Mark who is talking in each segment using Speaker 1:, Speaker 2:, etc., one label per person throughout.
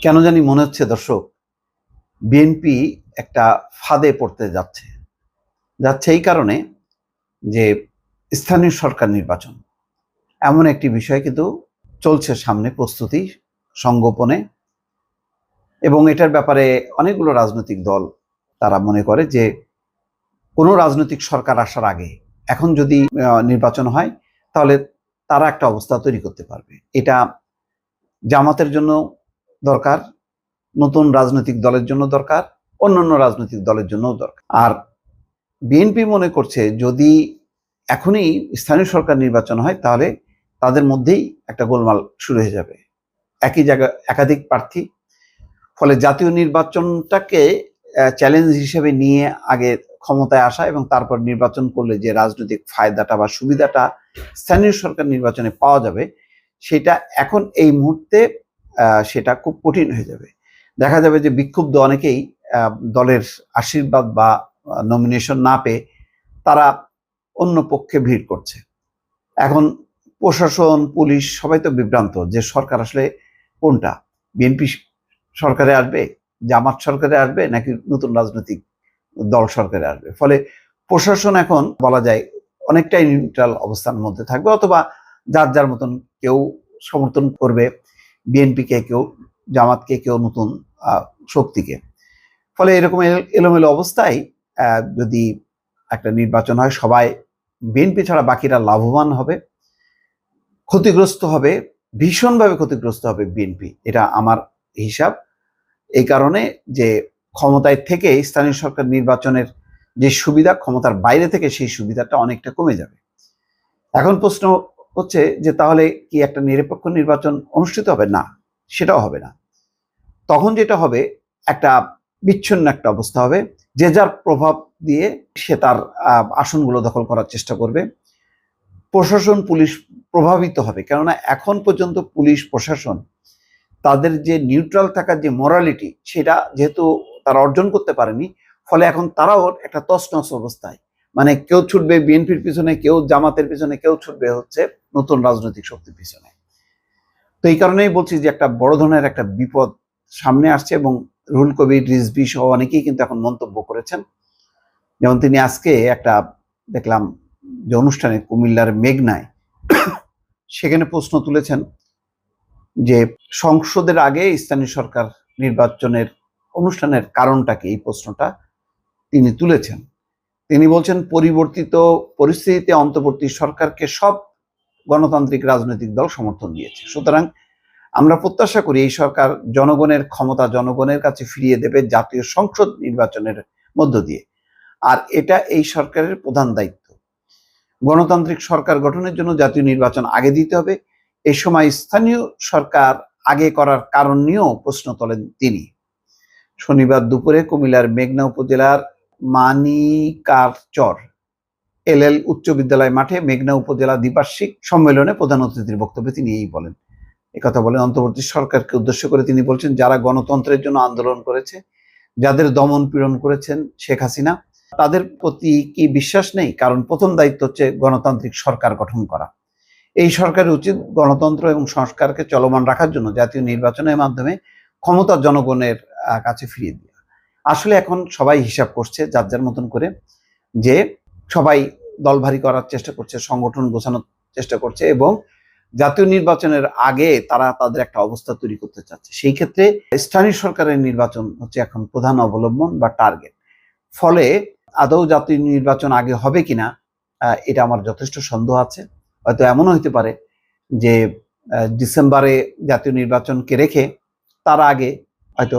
Speaker 1: কেন জানি মনে হচ্ছে দর্শক, বিএনপি একটা ফাঁদে পড়তে যাচ্ছে যাচ্ছে এই কারণে যে স্থানীয় সরকার নির্বাচন এমন একটি বিষয় কিন্তু চলছে সামনে, প্রস্তুতি সংগোপনে। এবং এটার ব্যাপারে অনেকগুলো রাজনৈতিক দল তারা মনে করে যে কোনো রাজনৈতিক সরকার আসার আগে এখন যদি নির্বাচন হয় তাহলে তারা একটা অবস্থা তৈরি করতে পারবে। এটা জামাতের জন্য দরকার, নতুন রাজনৈতিক দলের জন্য দরকার, অন্যান্য রাজনৈতিক দলের জন্যও দরকার। আর বিএনপি মনে করছে যদি এখনই স্থানীয় সরকার নির্বাচন হয় তাহলে তাদের মধ্যেই একটা গোলমাল শুরু হয়ে যাবে, একই জায়গায় একাধিক প্রার্থী। ফলে জাতীয় নির্বাচনটাকে চ্যালেঞ্জ হিসেবে নিয়ে আগে ক্ষমতায় আসা এবং তারপর নির্বাচন করলে যে রাজনৈতিক ফায়দাটা বা সুবিধাটা স্থানীয় সরকার নির্বাচনে পাওয়া যাবে, সেটা এখন এই মুহূর্তে সেটা খুব কঠিন হয়ে যাবে। দেখা যাবে যে বিক্ষুব্ধ অনেকেই দলের আশীর্বাদ বা নমিনেশন না পেয়ে তারা অন্য পক্ষে ভিড় করছে। এখন প্রশাসন, পুলিশ সবাই তো বিভ্রান্ত যে সরকার আসলে কোনটা, বিএনপি সরকারে আসবে, জামাত সরকারে আসবে, নাকি নতুন রাজনৈতিক দল সরকারে আসবে। ফলে প্রশাসন এখন বলা যায় অনেকটাই নিউট্রাল অবস্থানের মধ্যে থাকবে, অথবা যার যার মতন কেউ সমর্থন করবে বিএনপিকে, কেউ জামাতকে, কেউ নতুন শক্তিকে। ফলে এরকম এলোমেলো অবস্থায় যদি একটা নির্বাচন হয়, সবাই বিএনপি ছাড়া বাকিরা লাভবান হবে, ক্ষতিগ্রস্ত হবে, ভীষণভাবে ক্ষতিগ্রস্ত হবে বিএনপি, এটা আমার হিসাব। এই কারণে যে ক্ষমতায় থেকে স্থানীয় সরকার নির্বাচনের যে সুবিধা, ক্ষমতার বাইরে থেকে সেই সুবিধাটা অনেকটা কমে যাবে। এখন প্রশ্ন হচ্ছে যে তাহলে কি একটা নিরপেক্ষ নির্বাচন অনুষ্ঠিত হবে? না, সেটাও হবে না। তখন যেটা হবে, একটা বিচ্ছিন্ন একটা অবস্থা হবে, যে যার প্রভাব দিয়ে সে তার আসনগুলো দখল করার চেষ্টা করবে। প্রশাসন, পুলিশ প্রভাবিত হবে, কেননা এখন পর্যন্ত পুলিশ প্রশাসন তাদের যে নিউট্রাল থাকার যে মরালিটি, সেটা যেহেতু তারা অর্জন করতে পারেনি, ফলে এখন তারাও একটা তছনছ অবস্থায়। মানে কেউ ছুটবে বিএনপির পিছনে, কেউ জামাতের পিছনে, কেউ ছুটবে হচ্ছে নতুন রাজনৈতিক শক্তির পিছনে। তো এই কারণেই বলছি যে একটা বড় ধরনের একটা বিপদ সামনে আসছে। এবং রুহুল কবির রিজভী সহ অনেকেই কিন্তু এখন মন্তব্য করেছেন। যেমন তিনি আজকে একটা দেখলাম যে অনুষ্ঠানে কুমিল্লার মেঘনায় সেখানে প্রশ্ন তুলেছেন যে সংসদের আগে স্থানীয় সরকার নির্বাচনের অনুষ্ঠানের কারণটা কি, এই প্রশ্নটা তিনি তুলেছেন। তিনি বলছেন পরিবর্তিত পরিস্থিতিতে অন্তর্বর্তী সরকারকে সব গণতান্ত্রিক রাজনৈতিক দল সমর্থন দিয়েছে, সুতরাং আমরা প্রত্যাশা করি এই সরকার জনগণের ক্ষমতা জনগণের কাছে ফিরিয়ে দেবে জাতীয় সংসদ নির্বাচনের মধ্য দিয়ে। আর এটা এই সরকারের প্রধান দায়িত্ব। গণতান্ত্রিক সরকার গঠনের জন্য জাতীয় নির্বাচন আগে দিতে হবে। এই সময় স্থানীয় সরকার আগে করার কারণ নিয়েও প্রশ্ন তোলেন তিনি। শনিবার দুপুরে কুমিল্লার মেঘনা উপজেলার মানিকারচর এলএল উচ্চ বিদ্যালয় মাঠে মেঘনা উপজেলা দ্বিবার্ষিক সম্মেলনে প্রধান অতিথির বক্তব্যে তিনি এই বলেন। একথা বলেন। অন্তর্বর্তী সরকারকে উদ্দেশ্য করে তিনি বলছেন, যারা গণতন্ত্রের জন্য আন্দোলন করেছে, যাদের দমন পীড়ন করেছেন শেখ হাসিনা, তাদের প্রতি কি বিশ্বাস নেই? কারণ প্রথম দায়িত্ব হচ্ছে গণতান্ত্রিক সরকার গঠন করা। এই সরকারের উচিত গণতন্ত্র এবং সংস্কারকে চলমান রাখার জন্য জাতীয় নির্বাচনের মাধ্যমে ক্ষমতা জনগণের কাছে ফিরিয়ে দেওয়া। আসলে এখন সবাই হিসাব করছে যার যার মতন করে, যে সবাই দল ভারী করার চেষ্টা করছে, সংগঠন গোছানোর চেষ্টা করছে, এবং জাতীয় নির্বাচনের আগে তারা তাদের একটা অবস্থা তৈরি করতে চাচ্ছে। সেই ক্ষেত্রে স্থানীয় সরকারের নির্বাচন হচ্ছে এখন প্রধান অবলম্বন বা টার্গেট। ফলে আদৌ জাতীয় নির্বাচন আগে হবে কিনা এটা আমার যথেষ্ট সন্দেহ আছে। হয়তো এমনও হতে পারে যে ডিসেম্বরে জাতীয় নির্বাচনকে রেখে তার আগে হয়তো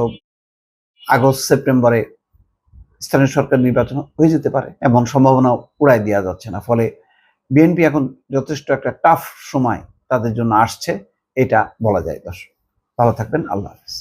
Speaker 1: আগস্ট সেপ্টেম্বরে স্থানীয় সরকার নির্বাচন হয়ে যেতে পারে, এমন সম্ভাবনা উড়াই দেওয়া যাচ্ছে না। ফলে বিএনপি এখন যথেষ্ট একটা টাফ সময় তাদের জন্য আসছে, এটা বলা যায়। দর্শক ভালো থাকবেন, আল্লাহ হাফেজ।